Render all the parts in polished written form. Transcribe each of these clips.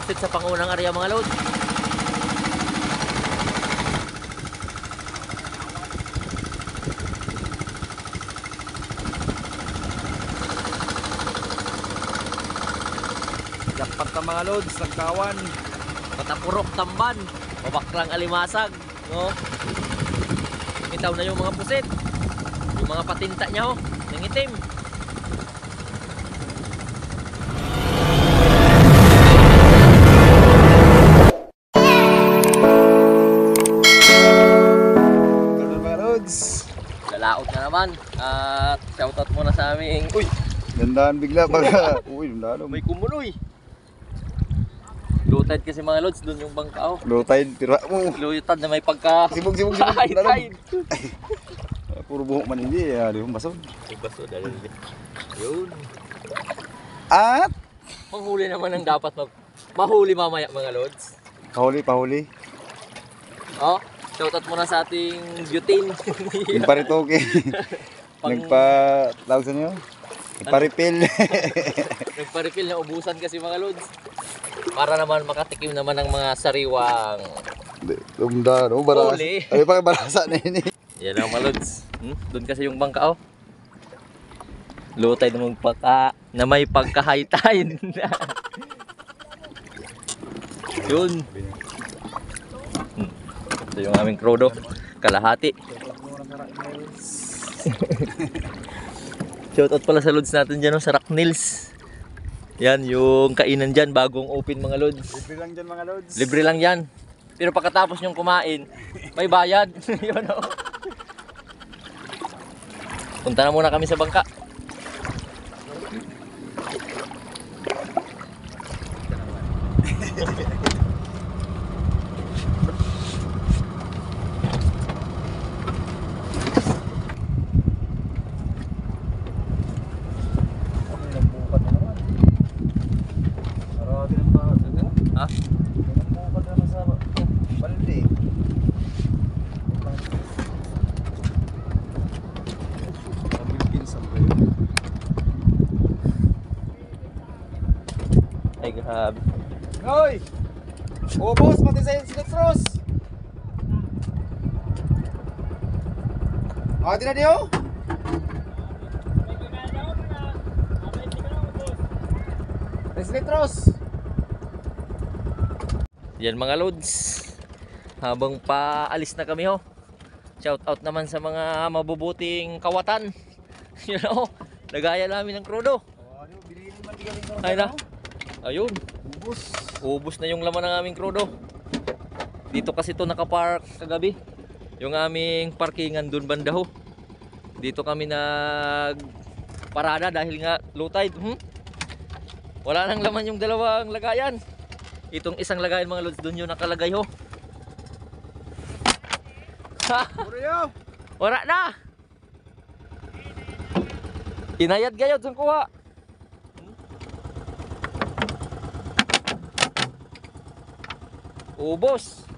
pusit sa pangunang area mga lods. Jackpot na mga lods, nagkawan. Patapurok tamban, mabaklang alimasag, no? Bitaw na yung mga pusit. Yung mga patinta niya, oh, nangitim. Ganun mga lods. Lalaot na naman. At shoutout muna sa aming, uy, Dandahan bigla baga. Uy, dandahan. may kumuloy. Low tide kasi mga lods, doon yung bangka, oh. Low tide, tira mo. Low tide na may pagka Sibog. high tide. Puro buhok man hindi, di mo basog. Baso, dahil yun. At Panghuli naman ang dapat mahuli mamaya mga lods. pahuli. Oh, shoutout muna sa ating butane. Yung paritoke. Nagpa-tawag sa niyo? Nagpa-refill. Nagpa-refill na ubusan kasi mga lods. Para naman makatikim naman ng mga sariwang Dumda, no? Baras. huli. Ay, pa barasa na yun eh. Yan ang mga lods. Doon kasi yung bangka, oh. Low tide na may pagka high tide. Yun. Ito yung aming krodo. Kalahati. Shoutout pala sa lods natin dyan, oh, sa Rocknils. Yan yung kainan dyan, bagong open mga lods. Libre lang dyan mga lods. Libre lang yan. Pero pagkatapos nyong kumain, may bayad. Yun, oh. Punta na muna kami sa bangka. Ha? Ay, grabe. Hoy! Ubos, pati sa Sinetros! Di na diyo? Sinetros! Yan mga lods. Habang paalis na kami, ho. Shout out naman sa mga mabubuting kawatan. You know, nagaya namin ng krudo. Ay na. Ayun. Ubus na yung laman ng aming krudo. Dito kasi to nakapark kagabi. Yung aming parkingan dun banda, ho. Dito kami nag parada dahil nga low tide. Wala nang laman yung dalawang lagayan. Itong isang lagayan mga lods, dun yung nakalagay, ho. Ha! Wala na! Inayad kayo, dun kuha. Ubos.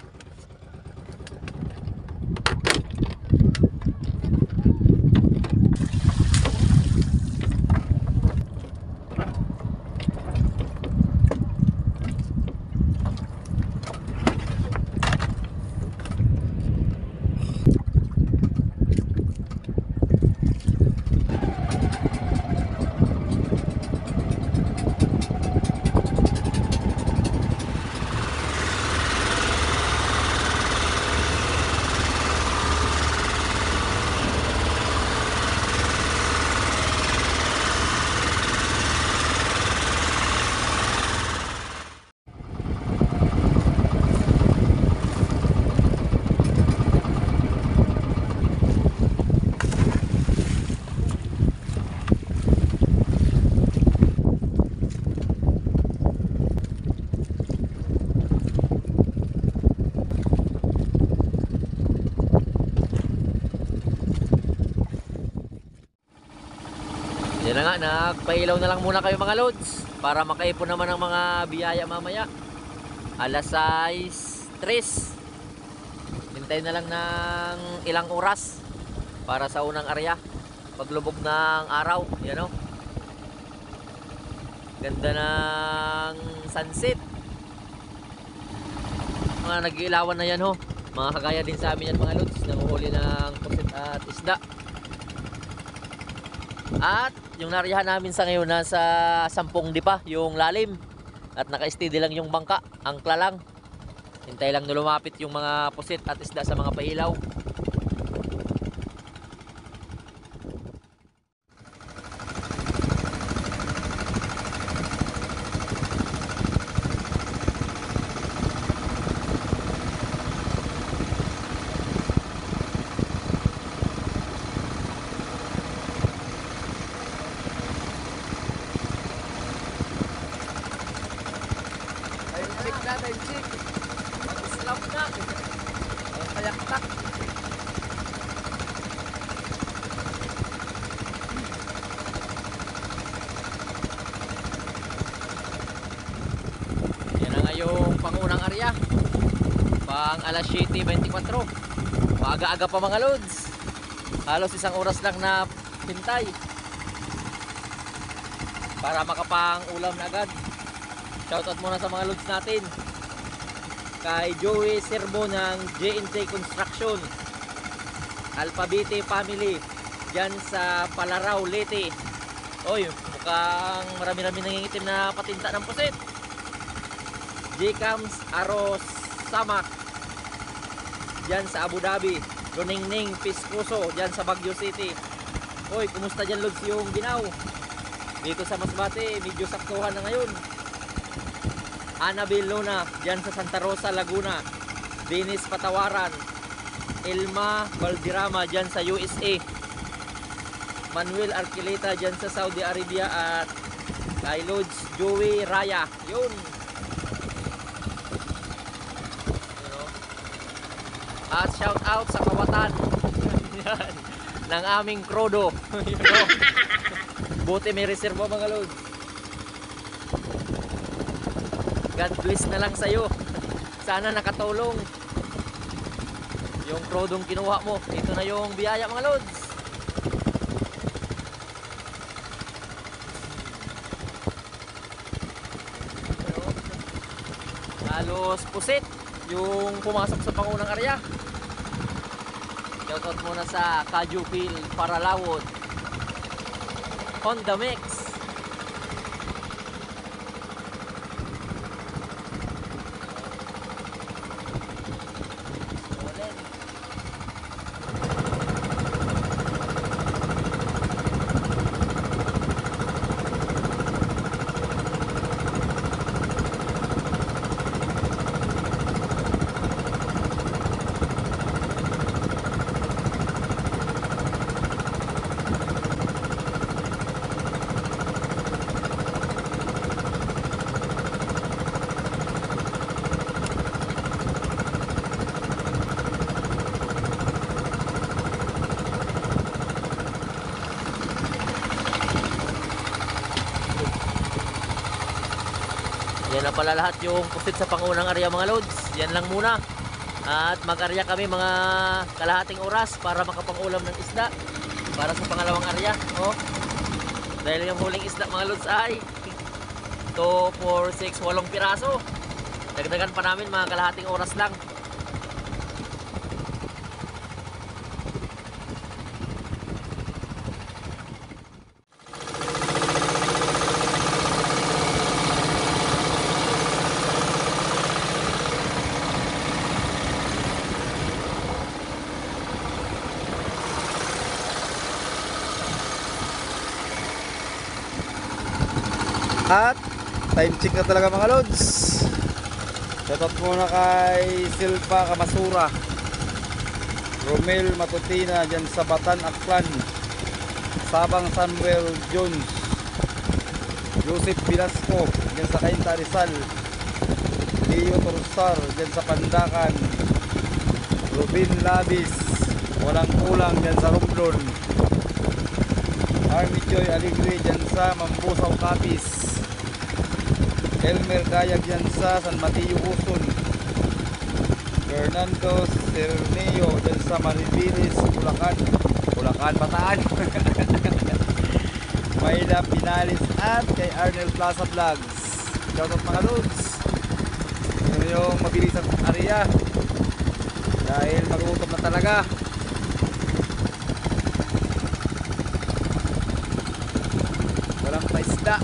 Yan na nga, nagpailaw na lang muna kayo mga lods para makaipon naman ng mga biyaya mamaya. Alas 6:03. Hintayin na lang ng ilang oras para sa unang area. Paglubog ng araw, yan o. Ganda ng sunset. mga nag-iilawan na yan ho. Mga kagaya din sa amin yan mga lods, nanguhuli ng pusit at isda. At yung nariyahan namin sa ngayon nasa 10 dipa yung lalim. At naka-steady lang yung bangka, angkla lang. Hintay lang na lumapit yung mga pusit at isda sa mga pailaw. Time check. Mag-slap na. Kayaktak. Yan na nga yung pangunang area. Pang alas 7:24. Maaga-aga pa mga lods. Halos isang oras lang na hintay para makapang ulam na agad. Shoutout muna sa mga lods natin. Kay Joey Serbo ng J&J Construction, Alphabete Family dyan sa Palaraw, Leyte. Oy, mukhang marami-rami nangingitim na patinta ng pusit. J-Cams Aros Samak dyan sa Abu Dhabi. Luningning Piscoso dyan sa Baguio City. Oy, kumusta dyan lods yung ginaw? Dito sa Masbate, medyo saktuhan na ngayon. Annabel Luna dyan sa Santa Rosa, Laguna. Dennis Patawaran, Elma Valderrama dyan sa USA. Manuel Arquileta dyan sa Saudi Arabia. At kay Lods Joey Raya, yun. At shout out sa kawatan yan, ng aming krodo. Buti may reservo mga Lods. God bless na lang sa'yo. Sana nakatulong yung krodong kinuha mo. Ito na yung biyaya mga lods. Halos pusit yung pumasok sa pangunang area. Shoutout muna sa Kajupil Paralawod, Honda Mix. Yan na pala lahat yung pusit sa pangunang area mga lods. Yan lang muna. At mag-area kami mga kalahating oras para makapangulam ng isda para sa pangalawang area. Oh. Dahil yung huling isda mga lods ay 2, 4, 6, 8 piraso. Dagdagan pa namin mga kalahating oras lang. At time check na talaga mga lods. Shoutout muna kay Silva Kamasura, Romel Matutina dyan sa Batan, Aklan, Sabang Samuel Jones, Joseph Velasco dyan sa Cainta, Rizal, Leo Torsar dyan sa Pandakan, Rubin Labis, walang kulang dyan sa Romblon, Army Joy Aligre dyan sa Mambusaw, Capiz, Elmer Dayag dyan sa San Mateo, Uson, Fernando Cerneo dyan sa Maribilis, Bulacan, Bataan, Mayla Pinalis, at kay Arnel Plaza Vlogs. Shoutout mga lods. yung mabilis ang area dahil magutom na talaga. Walang paisda.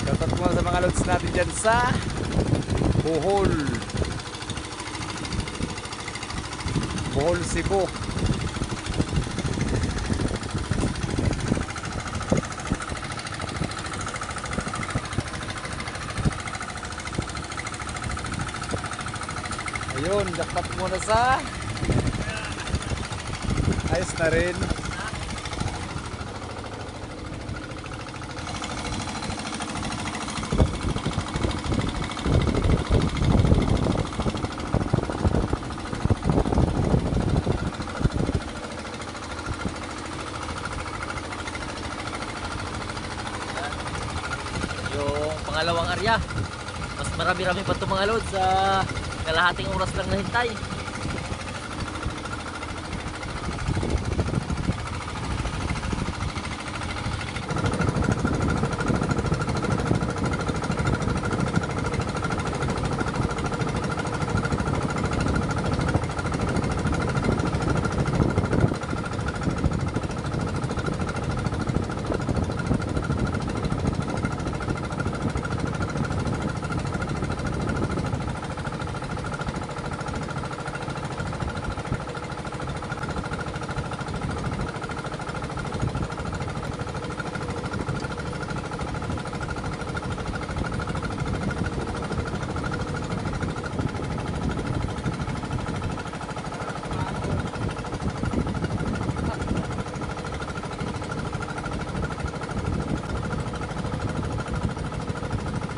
Shoutout muna sa mga lods natin dyan sa Bohol, Bohol, Cebu. Ayun, jackpot muna sa ayos na rin. Yung pangalawang area, mas marami-rami pa itong mga loads sa kalahating oras lang na hintay.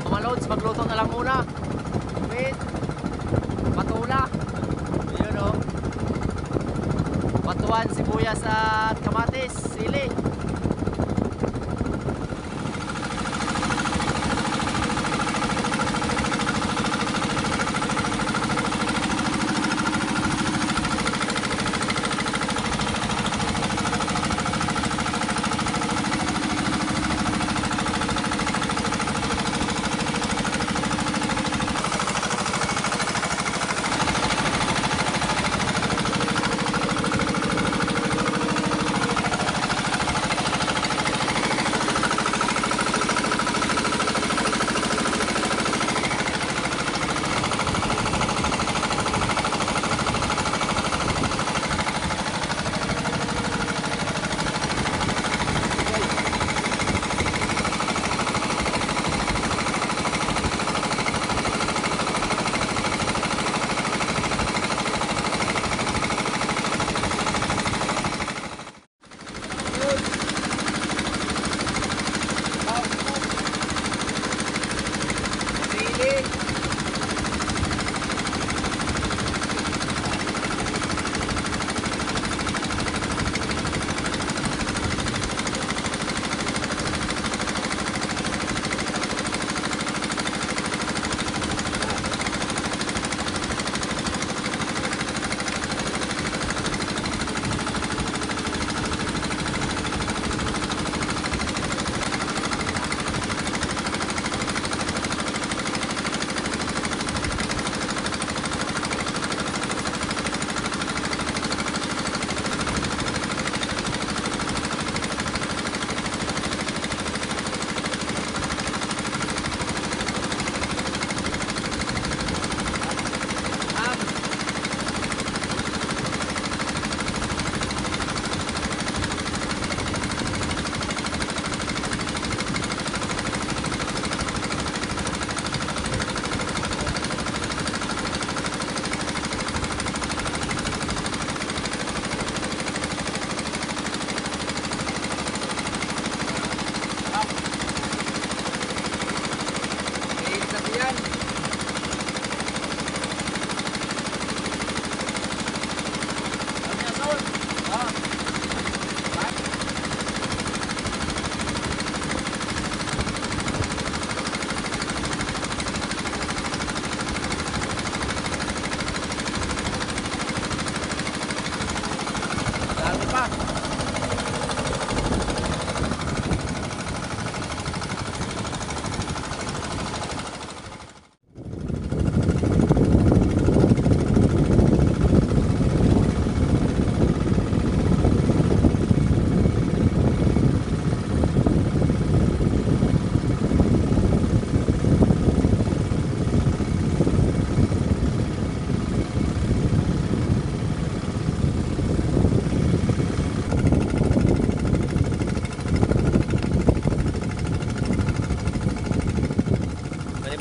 Mga loads, magluto na lang muna with patula. Yun o, patuan, sibuyas at kamatis, sili.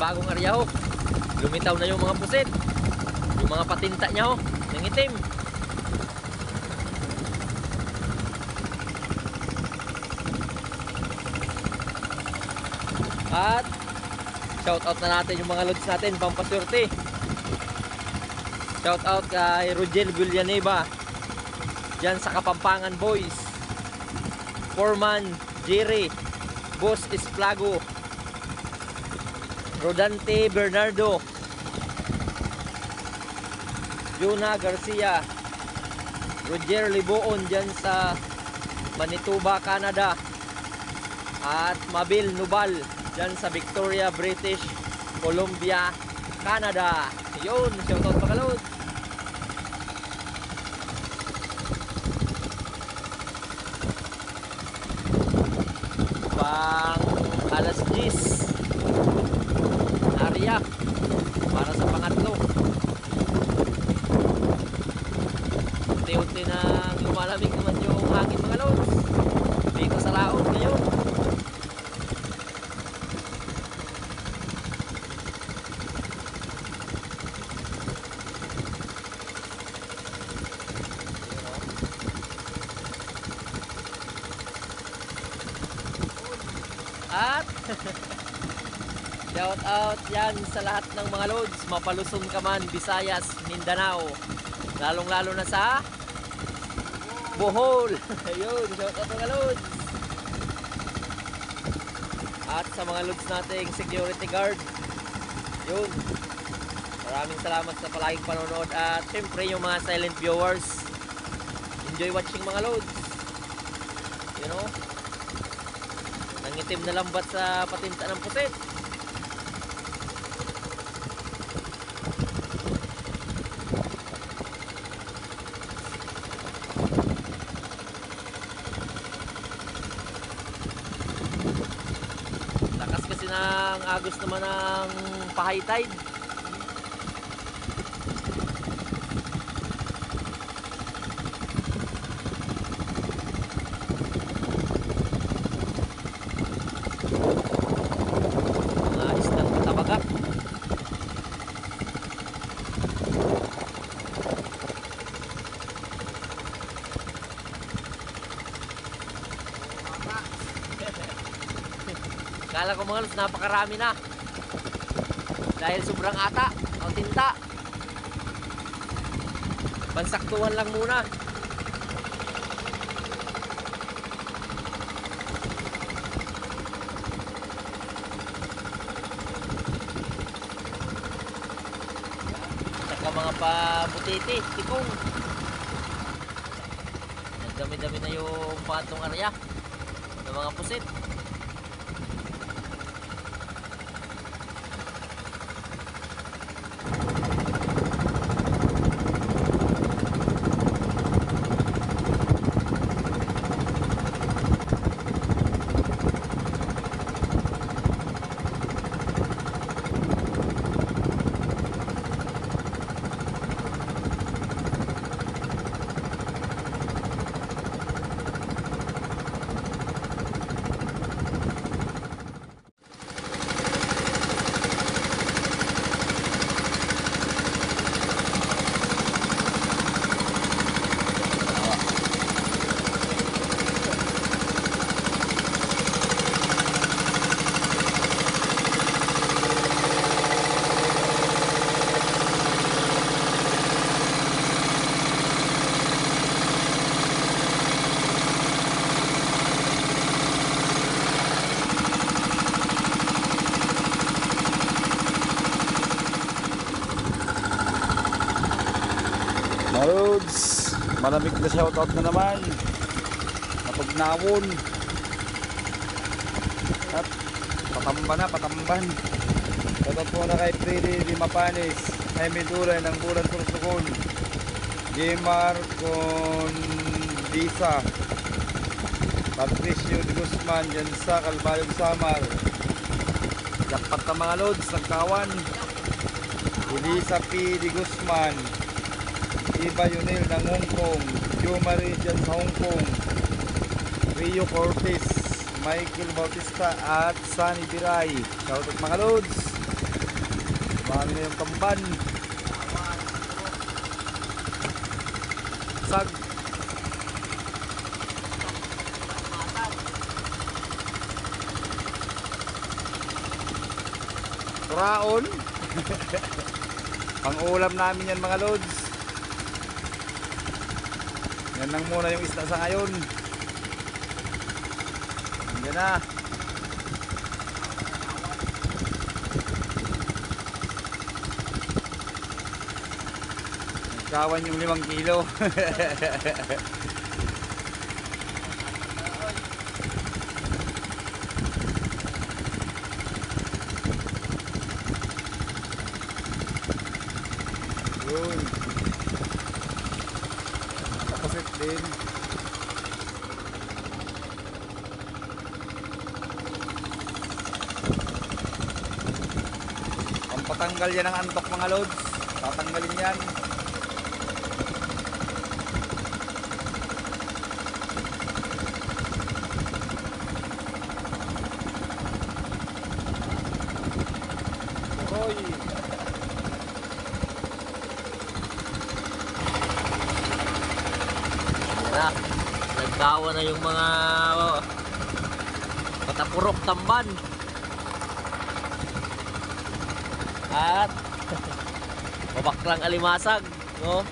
bagong area ho. Lumitaw na yung mga pusit. Yung mga patinta niya ho, ng itim. At shout out na natin yung mga loads natin, pampaswerte. Shout out kay Rogel Villanueva diyan sa Kapampangan Boys. Foreman Jerry, Boss Esplago, Rodante Bernardo, Juna Garcia, Roger Liboon diyan sa Manitoba, Canada, at Mabil Nubal diyan sa Victoria, British Columbia, Canada. Yun, shoutout mga load. Pang alas 10 area para sa pangatlo. Unti-unti na lumalamig naman yung hangin mga loads dito sa laot ngayon. At shout out yan sa lahat ng mga loads, mapalusong ka man, Visayas, Mindanao, lalong lalo na sa Bohol. Ayun, shout out mga loads. At sa mga loads nating security guard, yun, maraming salamat sa palaging panonood. At syempre yung mga silent viewers, enjoy watching mga loads. You know, nangitim na lambat sa patinta ng pusit. Lakas kasi ng agos naman ng pa-high tide. Mga islang tabagat. Kala ko mga lods, napakarami na dahil sobrang ata o tinta. Pansaktuhan lang muna. Saka mga pabutiti, tikong. Nagdami-dami na yung patong area ng mga pusit. Mga loads, malamig na shoutout na naman. Napugnawon. At patamban. Shoutout muna kay Freddy Limapanis, Jaime Duray ng Bulan Sursukon, Jmar Condisa, Patricio de Guzman dyan sa Calbayog Samar. Jackpot na mga loads, nagkawan. Elisa P. de Guzman, Iba Yunil ng Hong Kong, Joe Marie dyan sa Hong Kong, Rio Cortez, Michael Bautista at Sunny Biray. Shoutout mga loads. Marami na yung tamban. Sag. Raon. Pang-ulam namin yan mga lods. Yan lang muna yung isda sa ngayon. Yan na. Nagkawan yung 5 kilo. Yun. Nakasit din. Pampatanggal yan ang antok mga lods. Tatanggalin yan. Roy. Na, nagkawa na yung mga patapurok tamban. At mabaklang alimasag, no?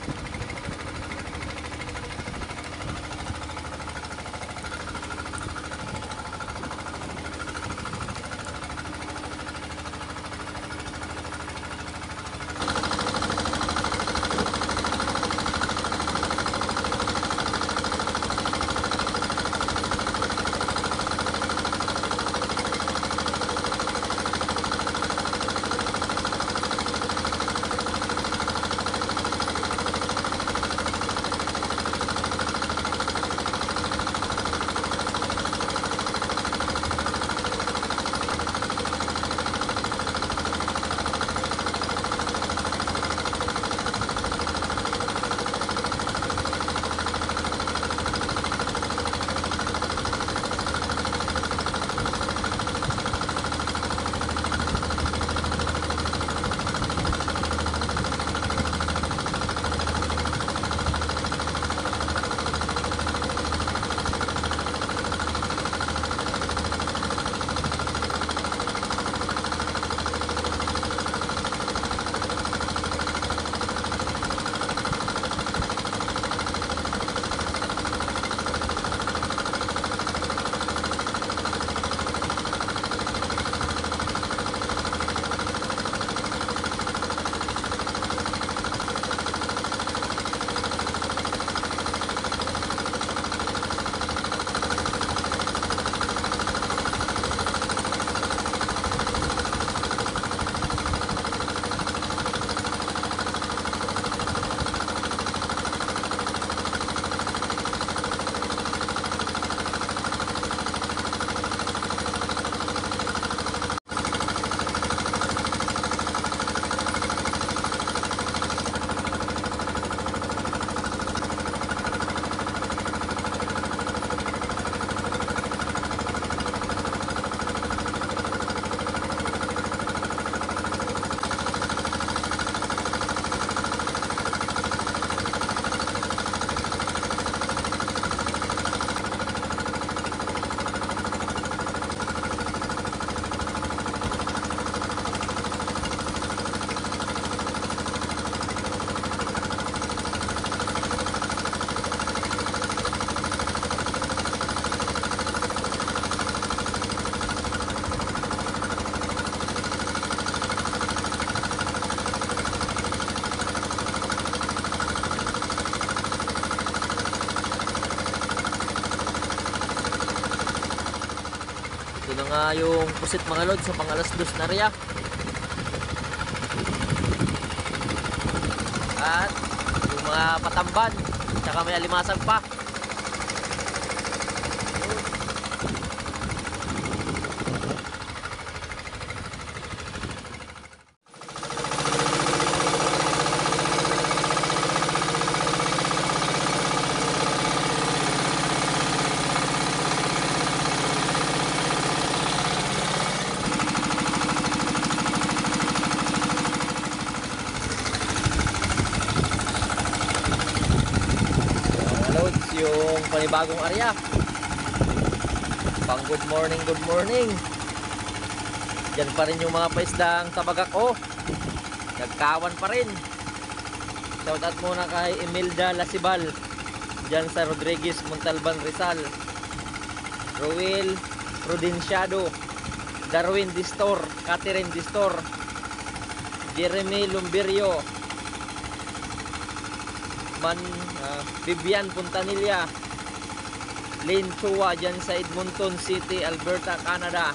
Ito na nga yung pusit mga lods sa pang alas 2 na riya. At yung mga patamban, tsaka may alimasag pa. may bagong area. Pang good morning, good morning. Diyan pa rin yung mga paisdang tabagak ko. Nagkawan pa rin. Shoutout muna kay Imelda Lasibal diyan sa Rodriguez, Montalban, Rizal. Roel Prudenciado, Darwin Distor, Catherine Distor, Jeremy Lumberio, Vivian Puntanilla, Lynn Chua dyan sa Edmonton City, Alberta, Canada.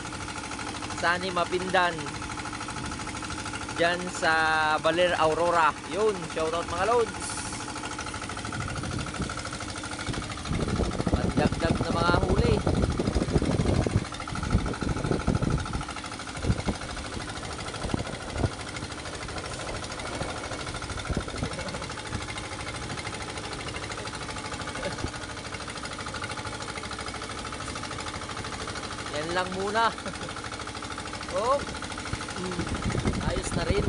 Sani Mapindan dyan sa Baler, Aurora. Yun, shoutout mga loads. Magdagdag na mga huli. Yan lang muna. Oh, ayos na rin.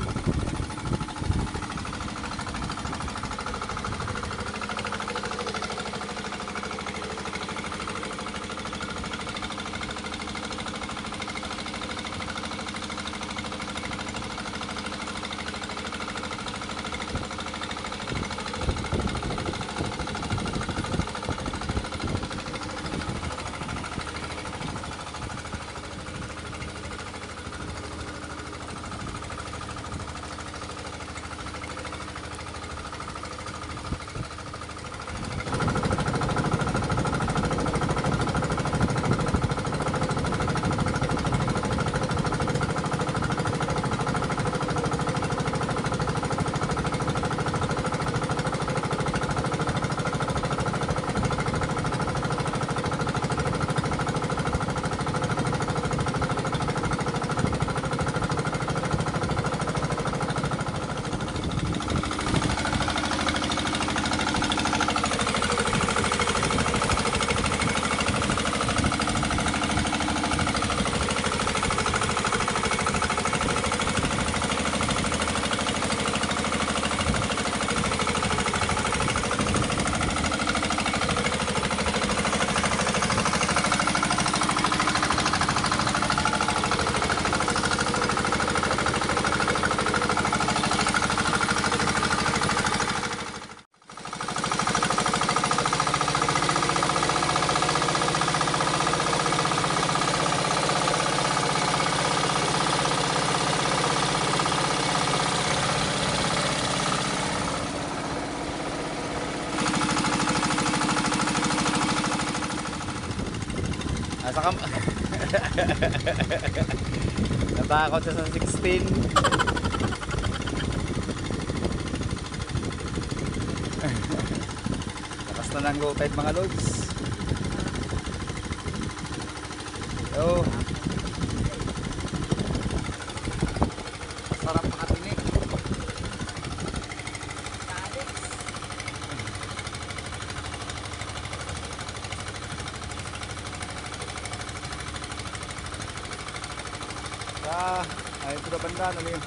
Nasa kam... Natakot siya sa 16. Lakas na ng low tide mga loads. Yo. Sarap makatinig. Ayun ito na banda, ano yun?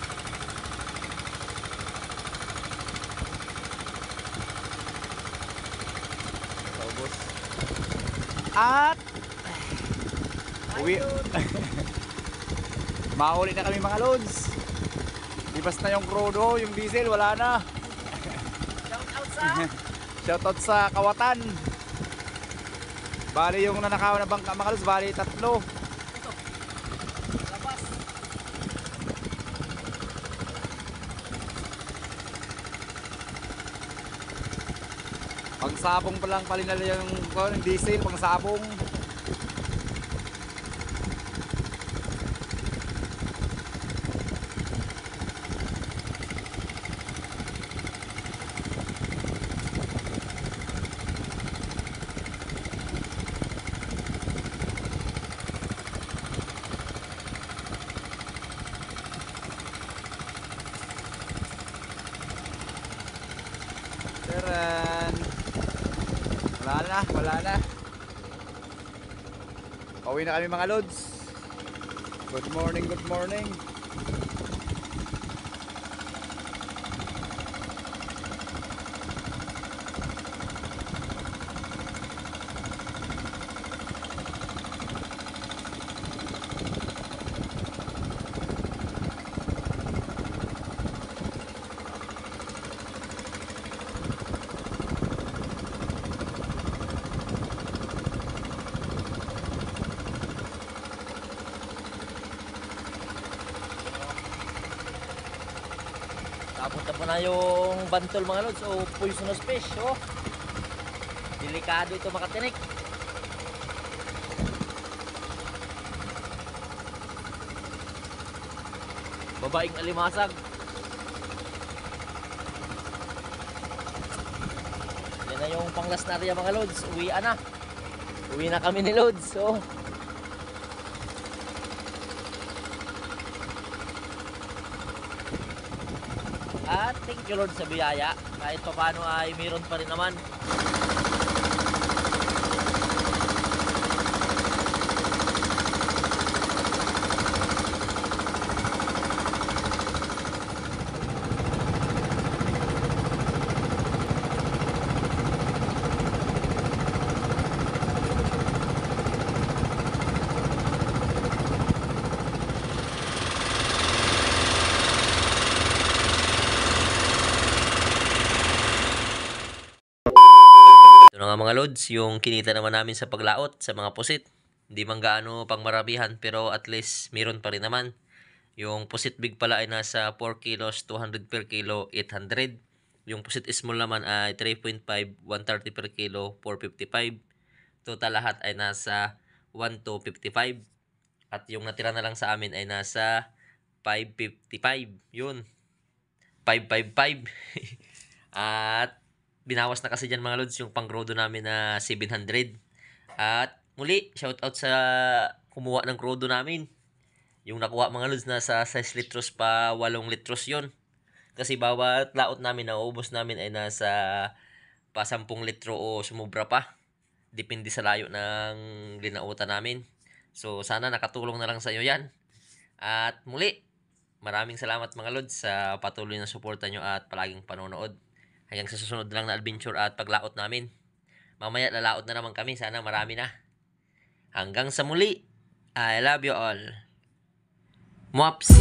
Saubos. At uwi. Mauli na kami mga loads. Libas na yung crudo, yung diesel wala na. Shoutout sa Kawatan. Bali yung nanakaw na bangka mga loads, bali 3. Pangsabong pa lang pala nila yung diesel, pangsabong. Taran. Wala na. Pauwi na kami mga loads. Good morning, good morning. Papunta po na yung bantol mga lods o poisonous fish. Oh. Delikado ito makatinik. Babaeng alimasag. Yan na yung panglas na area mga lods. Uwian na. Uwi na kami ni lods. So, at thank you Lord sa biyaya. Kahit pa paano ay mayroon pa rin naman. Ito na nga mga lods, yung kinita naman namin sa paglaot sa mga pusit. Hindi man gaano pang marabihan pero at least meron pa rin naman. Yung pusit big pala ay nasa 4 kilos, 200 per kilo, 800. Yung pusit small naman ay 3.5, 130 per kilo, 455. Total lahat ay nasa 1255. At yung natira na lang sa amin ay nasa 555. Yun, 555. At binawas na kasi dyan mga lods yung pang-grodo namin na 700. At muli, shoutout sa kumuha ng grodo namin. Yung nakuha mga lods na sa 6 litros pa 8 litros yon. Kasi bawat laot namin na ubos namin ay nasa pa 10 litro o sumubra pa. Depende sa layo ng linautan namin. So sana nakatulong na lang sa iyo yan. At muli, maraming salamat mga lods sa patuloy na suporta nyo at palaging panonood. Hanggang sa susunod lang na adventure at paglaot namin. Mamaya lalaot na naman kami. Sana marami na. Hanggang sa muli. I love you all. Mops!